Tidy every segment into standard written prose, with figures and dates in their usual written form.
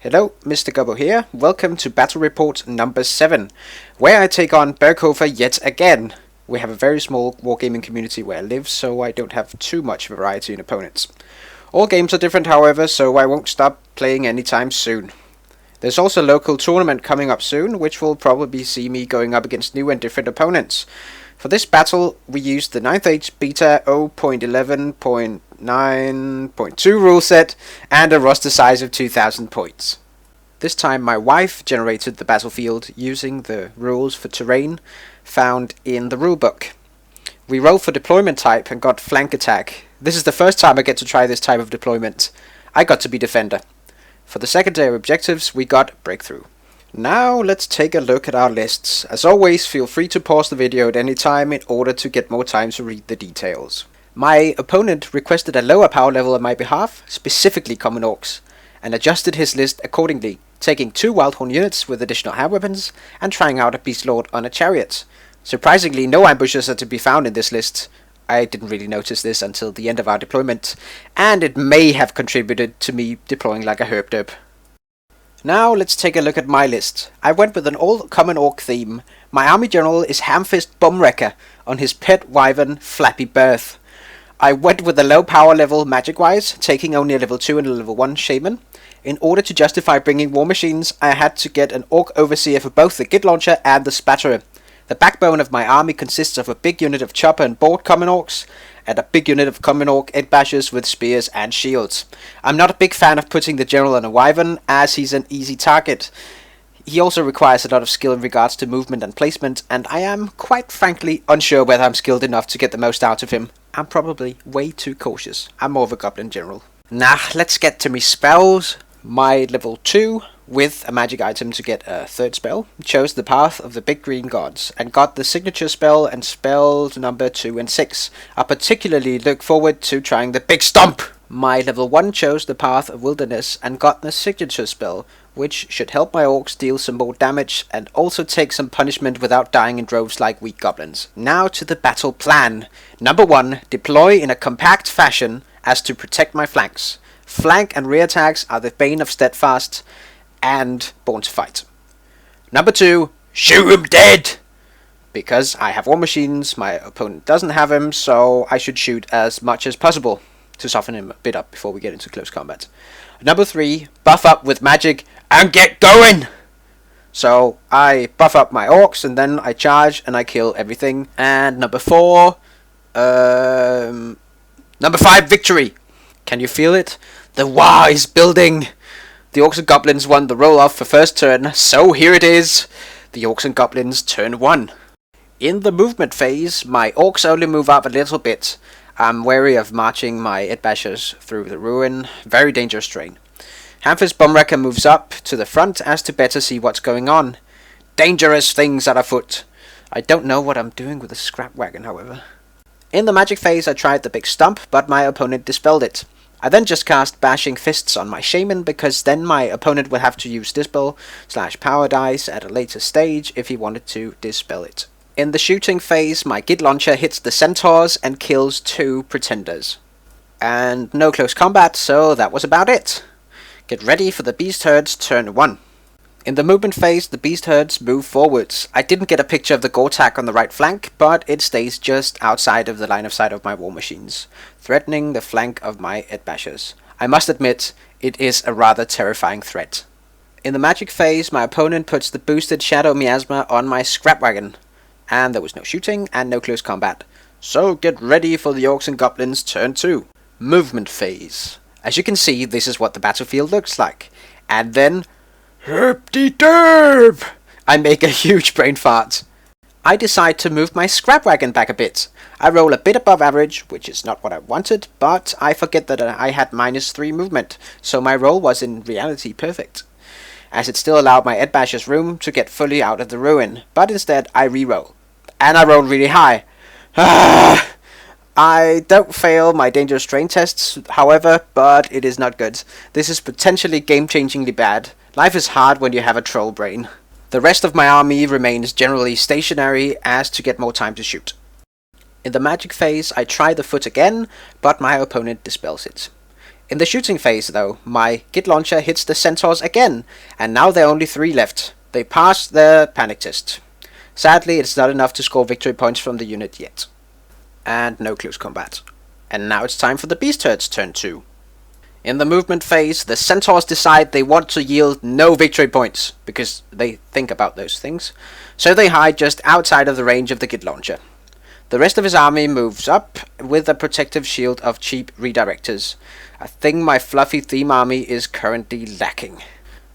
Hello, Mr.Gobbo here. Welcome to Battle Report number 7, where I take on Berghofer yet again. We have a very small wargaming community where I live, so I don't have too much variety in opponents. All games are different, however, so I won't stop playing anytime soon. There's also a local tournament coming up soon, which will probably see me going up against new and different opponents. For this battle, we used the 9th Age v.0.11.9.2 rule set and a roster size of 2000 points. This time my wife generated the battlefield using the rules for terrain found in the rulebook. We rolled for deployment type and got flank attack. This is the first time I get to try this type of deployment. I got to be defender. For the secondary objectives, we got breakthrough. Now let's take a look at our lists. As always, feel free to pause the video at any time in order to get more time to read the details. My opponent requested a lower power level on my behalf, specifically Common Orcs, and adjusted his list accordingly, taking 2 Wildhorn units with additional hand weapons and trying out a Beast Lord on a chariot. Surprisingly, no ambushes are to be found in this list. I didn't really notice this until the end of our deployment, and it may have contributed to me deploying like a herb-derb. Now let's take a look at my list. I went with an all Common Orc theme. My army general is Hamfist Bumwrecka on his pet wyvern Flappy Birth. I went with a low power level magic wise, taking only a level 2 and a level 1 shaman. In order to justify bringing war machines, I had to get an orc overseer for both the Git launcher and the spatterer. The backbone of my army consists of a big unit of chopper and board Common Orcs, and a big unit of Common Orc Egg Bashers with spears and shields. I'm not a big fan of putting the general on a wyvern, as he's an easy target. He also requires a lot of skill in regards to movement and placement, and I am, quite frankly, unsure whether I'm skilled enough to get the most out of him. I'm probably way too cautious. I'm more of a goblin general. Nah, let's get to me spells. My level 2, with a magic item to get a 3rd spell, chose the Path of the Big Green Gods, and got the signature spell and spells number 2 and 6. I particularly look forward to trying the Big Stomp! My level 1 chose the Path of Wilderness, and got the signature spell, which should help my orcs deal some more damage, and also take some punishment without dying in droves like weak goblins. Now to the battle plan. Number 1, deploy in a compact fashion as to protect my flanks. Flank and rear attacks are the bane of Steadfast and Born to Fight. Number 2, shoot him dead! Because I have war machines, my opponent doesn't have him, so I should shoot as much as possible to soften him a bit up before we get into close combat. Number 3, buff up with magic and get going! So I buff up my orcs and then I charge and I kill everything. And number 4, number 5, victory! Can you feel it? The Wah is building! The Orcs and Goblins won the roll-off for first turn, so here it is! The Orcs and Goblins turn 1. In the movement phase, my Orcs only move up a little bit. I'm wary of marching my Edbashers through the ruin. Very dangerous terrain. Hamfist Bumwrecka moves up to the front as to better see what's going on. Dangerous things are afoot. I don't know what I'm doing with the scrap wagon, however. In the magic phase, I tried the Big Stump, but my opponent dispelled it. I then just cast Bashing Fists on my Shaman, because then my opponent would have to use Dispel/Power Dice at a later stage if he wanted to dispel it. In the shooting phase, my Git Launcher hits the Centaurs and kills 2 Pretenders. And no close combat, so that was about it. Get ready for the Beast Herds turn 1. In the movement phase, the Beast Herds move forwards. I didn't get a picture of the Gortak on the right flank, but it stays just outside of the line of sight of my war machines, threatening the flank of my Edbashers. I must admit, it is a rather terrifying threat. In the magic phase, my opponent puts the boosted Shadow Miasma on my scrap wagon, and there was no shooting and no close combat. So get ready for the Orcs and Goblins turn 2. Movement phase. As you can see, this is what the battlefield looks like. And then, herp-de-derp! I make a huge brain fart. I decide to move my scrap wagon back a bit. I roll a bit above average, which is not what I wanted, but I forget that I had -3 movement, so my roll was in reality perfect, as it still allowed my Edbashers room to get fully out of the ruin, but instead I re-roll. And I rolled really high. I don't fail my dangerous terrain tests, however, but it is not good. This is potentially game-changingly bad. Life is hard when you have a troll brain. The rest of my army remains generally stationary as to get more time to shoot. In the magic phase, I try the foot again, but my opponent dispels it. In the shooting phase though, my Git launcher hits the centaurs again, and now there are only 3 left. They passed their panic test. Sadly, it's not enough to score victory points from the unit yet. And no close combat. And now it's time for the beast herd's turn 2. In the movement phase, the centaurs decide they want to yield no victory points, because they think about those things, so they hide just outside of the range of the Git launcher. The rest of his army moves up with a protective shield of cheap redirectors, a thing my fluffy theme army is currently lacking.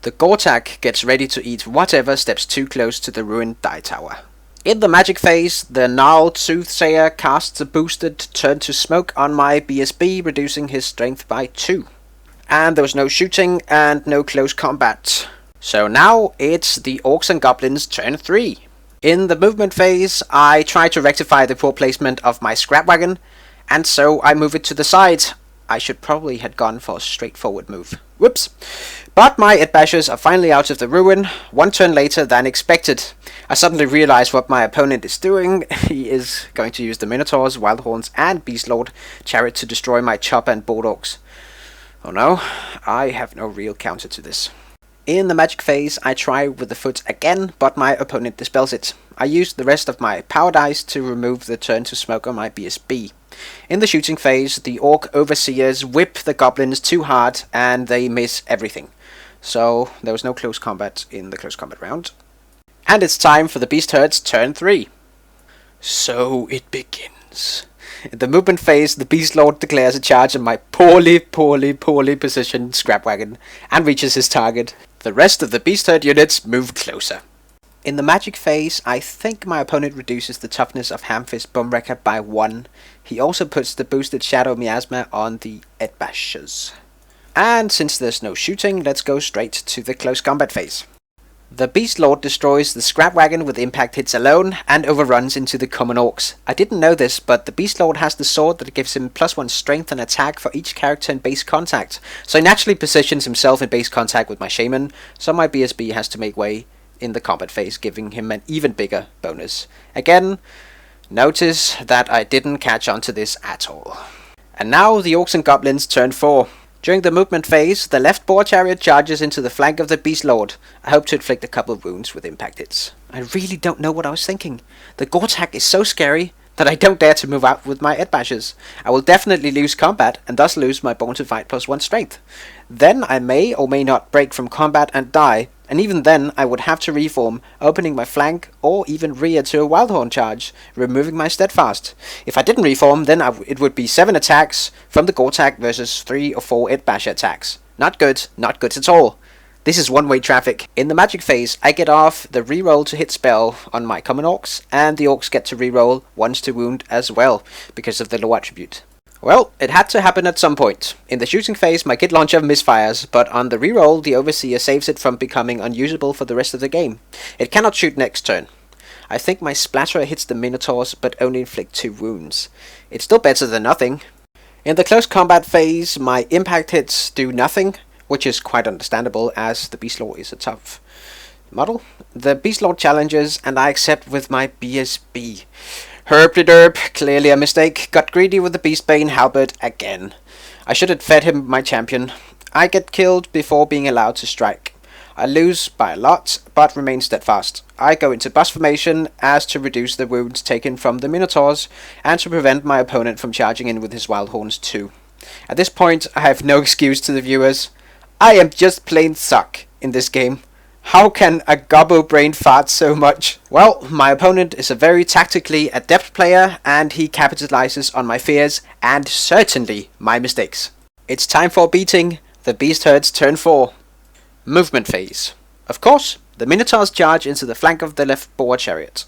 The Gortak gets ready to eat whatever steps too close to the ruined die tower. In the magic phase, the gnarled soothsayer casts a boosted turn to smoke on my BSB, reducing his strength by 2. And there was no shooting and no close combat. So now it's the Orcs and Goblins turn 3. In the movement phase, I try to rectify the poor placement of my scrap wagon, and so I move it to the side. I should probably have gone for a straightforward move. Whoops. But my Edbashers are finally out of the ruin, 1 turn later than expected. I suddenly realize what my opponent is doing. He is going to use the Minotaurs, Wildhorns and Beastlord Chariot to destroy my Chopper and Bulldogs. Oh no, I have no real counter to this. In the magic phase, I try with the foot again, but my opponent dispels it. I use the rest of my power dice to remove the turn to smoke on my BSB. In the shooting phase, the Orc Overseers whip the Goblins too hard and they miss everything. So there was no close combat in the close combat round. And it's time for the Beast Herd's turn 3. So it begins. In the movement phase, the Beast Lord declares a charge on my poorly positioned scrap wagon and reaches his target. The rest of the Beast Herd units move closer. In the magic phase, I think my opponent reduces the toughness of Hamfist Bumwrecka by 1. He also puts the boosted Shadow Miasma on the Edbashers. And since there's no shooting, let's go straight to the close combat phase. The Beast Lord destroys the scrap wagon with impact hits alone and overruns into the Common Orcs. I didn't know this, but the Beast Lord has the sword that gives him +1 strength and attack for each character in base contact, so he naturally positions himself in base contact with my Shaman, so my BSB has to make way in the combat phase, giving him an even bigger bonus. Again, notice that I didn't catch on to this at all. And now the Orcs and Goblins turn 4. During the movement phase, the left boar chariot charges into the flank of the Beast Lord. I hope to inflict a couple of wounds with impact hits. I really don't know what I was thinking. The Gortak is so scary that I don't dare to move out with my Edbashers. I will definitely lose combat and thus lose my Born to Fight +1 strength. Then I may or may not break from combat and die, and even then I would have to reform, opening my flank or even rear to a Wildhorn charge, removing my Steadfast. If I didn't reform, then it would be 7 attacks from the Gortak versus 3 or 4 Edbasher attacks. Not good at all. This is one-way traffic. In the magic phase, I get off the reroll to hit spell on my Common Orcs, and the Orcs get to reroll once to wound as well, because of the low attribute. Well, it had to happen at some point. In the shooting phase, my Git launcher misfires, but on the reroll, the Overseer saves it from becoming unusable for the rest of the game. It cannot shoot next turn. I think my Splatterer hits the Minotaurs, but only inflict 2 wounds. It's still better than nothing. In the close combat phase, my impact hits do nothing, which is quite understandable as the Beastlord is a tough model. The Beastlord challenges, and I accept with my BSB. Herb-de-derb, clearly a mistake. Got greedy with the Beastbane halberd again. I should have fed him my champion. I get killed before being allowed to strike. I lose by a lot, but remain steadfast. I go into bus formation as to reduce the wounds taken from the Minotaurs, and to prevent my opponent from charging in with his Wildhorns too. At this point, I have no excuse to the viewers. I am just plain suck in this game. How can a Gobbo brain fart so much? Well, my opponent is a very tactically adept player, and he capitalizes on my fears, and certainly my mistakes. It's time for beating the Beast Herd's turn 4. Movement phase. Of course, the Minotaurs charge into the flank of the left boar chariot.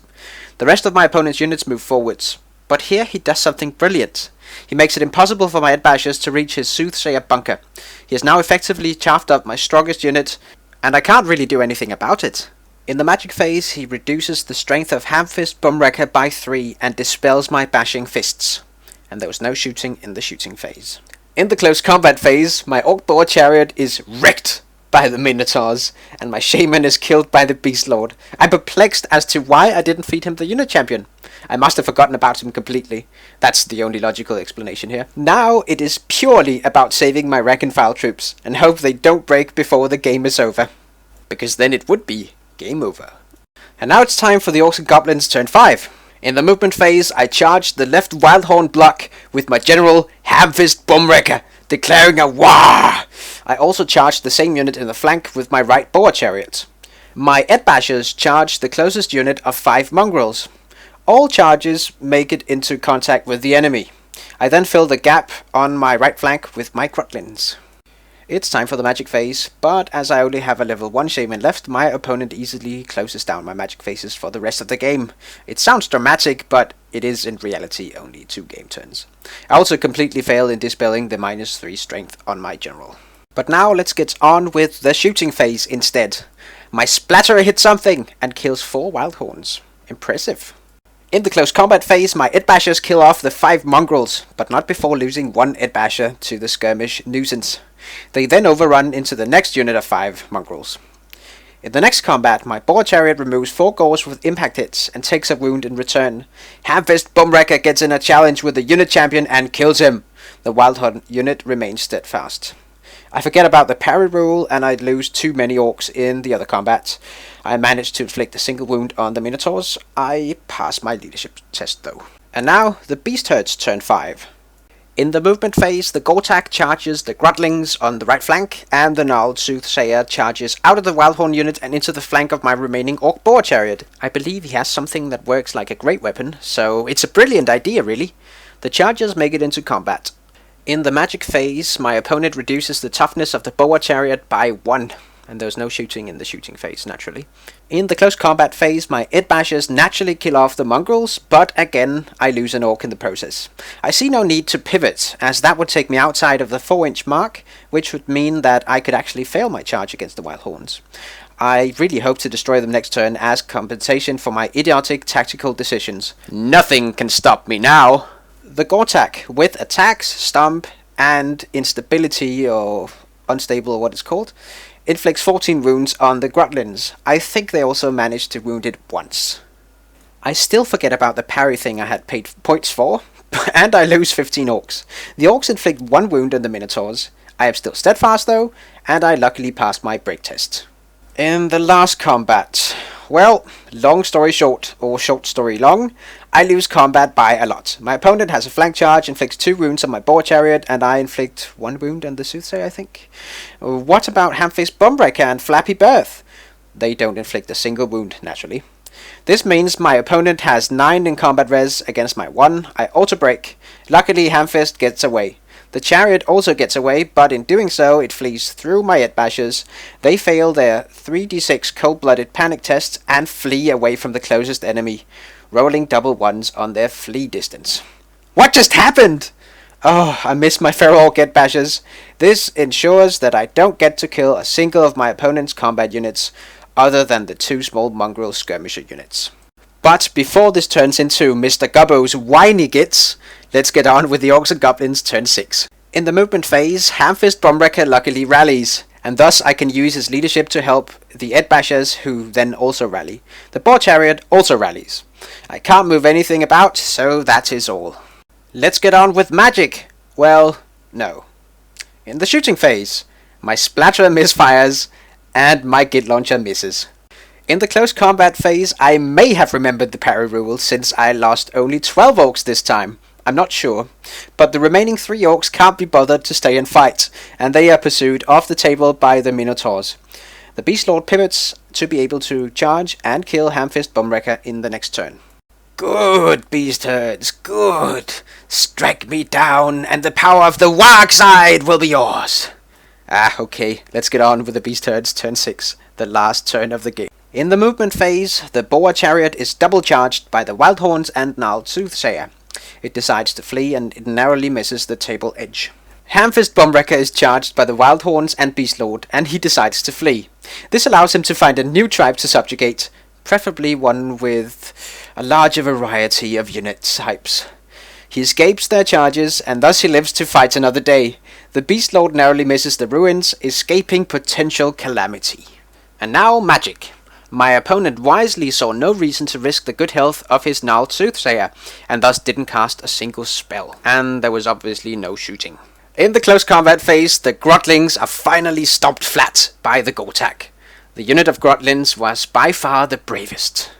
The rest of my opponent's units move forwards. But here he does something brilliant. He makes it impossible for my Edbashers to reach his Soothsayer bunker. He has now effectively chaffed up my strongest unit, and I can't really do anything about it. In the magic phase, he reduces the strength of Hamfist Bumwrecka by 3 and dispels my bashing fists. And there was no shooting in the shooting phase. In the close combat phase, my Orc Boar Chariot is wrecked by the Minotaurs, and my Shaman is killed by the Beast Lord. I'm perplexed as to why I didn't feed him the unit champion. I must have forgotten about him completely. That's the only logical explanation here. Now it is purely about saving my rank and file troops, and hope they don't break before the game is over. Because then it would be game over. And now it's time for the Orcs and Goblins turn 5. In the movement phase, I charged the left Wildhorn block with my general Hamfist Bumwrecka, declaring a wah! I also charged the same unit in the flank with my right Boar Chariot. My Edbashers charged the closest unit of 5 mongrels. All charges make it into contact with the enemy. I then fill the gap on my right flank with my Grotlins. It's time for the magic phase, but as I only have a level 1 Shaman left, my opponent easily closes down my magic phases for the rest of the game. It sounds dramatic, but it is in reality only 2 game turns. I also completely fail in dispelling the -3 strength on my general. But now let's get on with the shooting phase instead. My Splatterer hits something and kills 4 Wildhorns. Impressive. In the close combat phase, my Edbashers kill off the 5 mongrels, but not before losing 1 Edbasher to the skirmish nuisance. They then overrun into the next unit of 5 mongrels. In the next combat, my Boar Chariot removes 4 Gors with impact hits and takes a wound in return. Hamfist Bumwrecka gets in a challenge with the unit champion and kills him. The Wildhorn unit remains steadfast. I forget about the parry rule and I'd lose too many orcs in the other combat. I managed to inflict a single wound on the Minotaurs. I passed my leadership test though. And now, the Beast Herds turn 5. In the movement phase, the Gortak charges the Grotlings on the right flank, and the Gnarled Soothsayer charges out of the Wildhorn unit and into the flank of my remaining Orc Boar Chariot. I believe he has something that works like a great weapon, so it's a brilliant idea really. The charges make it into combat. In the magic phase, my opponent reduces the toughness of the Boar Chariot by 1. And there's no shooting in the shooting phase, naturally. In the close combat phase, my Edbashers naturally kill off the mongrels, but again, I lose an orc in the process. I see no need to pivot, as that would take me outside of the 4-inch mark, which would mean that I could actually fail my charge against the Wildhorns. I really hope to destroy them next turn as compensation for my idiotic tactical decisions. Nothing can stop me now! The Gortak, with attacks, stomp, and instability, or unstable or what it's called, inflicts 14 wounds on the Grotlins. I think they also managed to wound it once. I still forget about the parry thing I had paid points for, and I lose 15 orcs. The orcs inflict 1 wound on the Minotaurs. I am still steadfast though, and I luckily passed my break test. In the last combat, well, long story short, or short story long, I lose combat by a lot. My opponent has a flank charge, inflicts 2 wounds on my Boar Chariot, and I inflict 1 wound on the Soothsayer, I think. What about Hamfist Bumwrecka and Flappy Birth? They don't inflict a single wound, naturally. This means my opponent has 9 in combat res against my 1. I auto-break. Luckily, Hamfist gets away. The Chariot also gets away, but in doing so, it flees through my Edbashers. They fail their 3d6 cold-blooded panic tests and flee away from the closest enemy, rolling double 1s on their flee distance. What just happened? Oh, I miss my Feral Orc Edbashers. This ensures that I don't get to kill a single of my opponent's combat units, other than the 2 small mongrel skirmisher units. But before this turns into Mr.Gobbo's whiny gits, let's get on with the Orcs and Goblins turn 6. In the movement phase, Hamfist Bumwrecka luckily rallies, and thus I can use his leadership to help the Edbashers, who then also rally. The Boar Chariot also rallies. I can't move anything about, so that is all. Let's get on with magic! Well, no. In the shooting phase, my Splatterer misfires, and my Git Launcher misses. In the close combat phase, I may have remembered the parry rule since I lost only 12 orcs this time. I'm not sure, but the remaining 3 orcs can't be bothered to stay and fight, and they are pursued off the table by the Minotaurs. The Beast Lord pivots to be able to charge and kill Hamfist Bumwrecka in the next turn. Good, Beast Herds, good! Strike me down, and the power of the Warg side will be yours! Okay, let's get on with the Beast Herds turn 6, the last turn of the game. In the movement phase, the Boar Chariot is double charged by the Wildhorns and Gnarled Soothsayer. It decides to flee and it narrowly misses the table edge. Hamfist Bumwrecka is charged by the Wildhorns and Beast Lord, and he decides to flee. This allows him to find a new tribe to subjugate, preferably one with a larger variety of unit types. He escapes their charges, and thus he lives to fight another day. The Beast Lord narrowly misses the ruins, escaping potential calamity. And now magic. My opponent wisely saw no reason to risk the good health of his gnarled Soothsayer, and thus didn't cast a single spell. And there was obviously no shooting. In the close combat phase, the Grotlings are finally stopped flat by the Gotak. The unit of Grotlings was by far the bravest.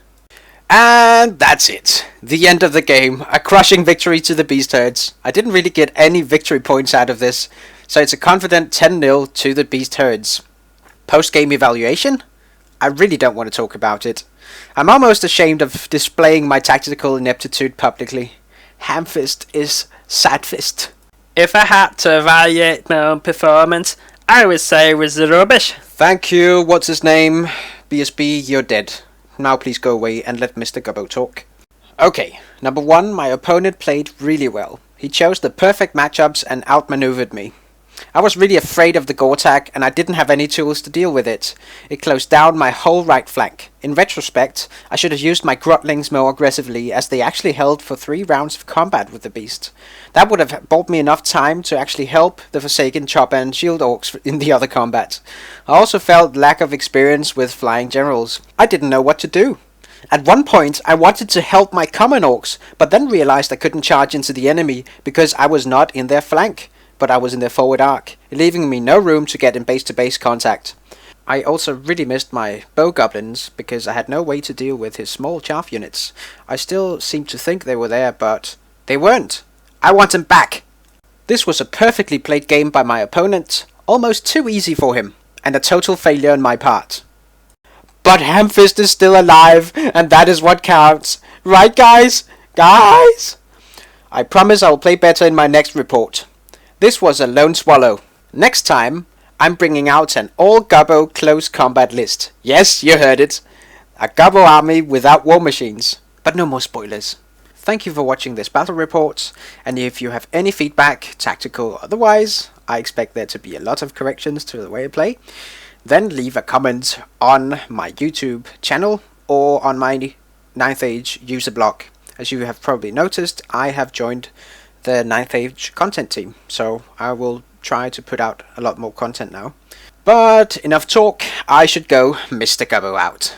And that's it. The end of the game. A crushing victory to the Beast Herds. I didn't really get any victory points out of this, so it's a confident 10-0 to the Beast Herds. Post-game evaluation? I really don't want to talk about it. I'm almost ashamed of displaying my tactical ineptitude publicly. Hamfist is Sadfist. If I had to evaluate my own performance, I would say it was rubbish. Thank you, what's his name? BSB, you're dead. Now please go away and let Mr.Gobbo talk. Okay, number 1, my opponent played really well. He chose the perfect matchups and outmaneuvered me. I was really afraid of the Gotak and I didn't have any tools to deal with it. It closed down my whole right flank. In retrospect, I should have used my Grotlings more aggressively, as they actually held for 3 rounds of combat with the beast. That would have bought me enough time to actually help the Forsaken Chopper and Shield Orcs in the other combat. I also felt lack of experience with flying generals. I didn't know what to do. At one point, I wanted to help my Common Orcs, but then realized I couldn't charge into the enemy because I was not in their flank, but I was in their forward arc, leaving me no room to get in base-to-base contact. I also really missed my Bow Goblins because I had no way to deal with his small chaff units. I still seem to think they were there, but they weren't. I want them back! This was a perfectly played game by my opponent, almost too easy for him, and a total failure on my part. But Hamfist is still alive, and that is what counts. Right, guys? Guys? I promise I will play better in my next report. This was a lone swallow. Next time, I'm bringing out an all-Gobbo close combat list. Yes, you heard it. A Gobbo army without war machines. But no more spoilers. Thank you for watching this battle report, and if you have any feedback, tactical or otherwise, I expect there to be a lot of corrections to the way I play, then leave a comment on my YouTube channel or on my 9th Age user blog. As you have probably noticed, I have joined the 9th Age content team, so I will try to put out a lot more content now. But enough talk, I should go. Mr. Gobbo out.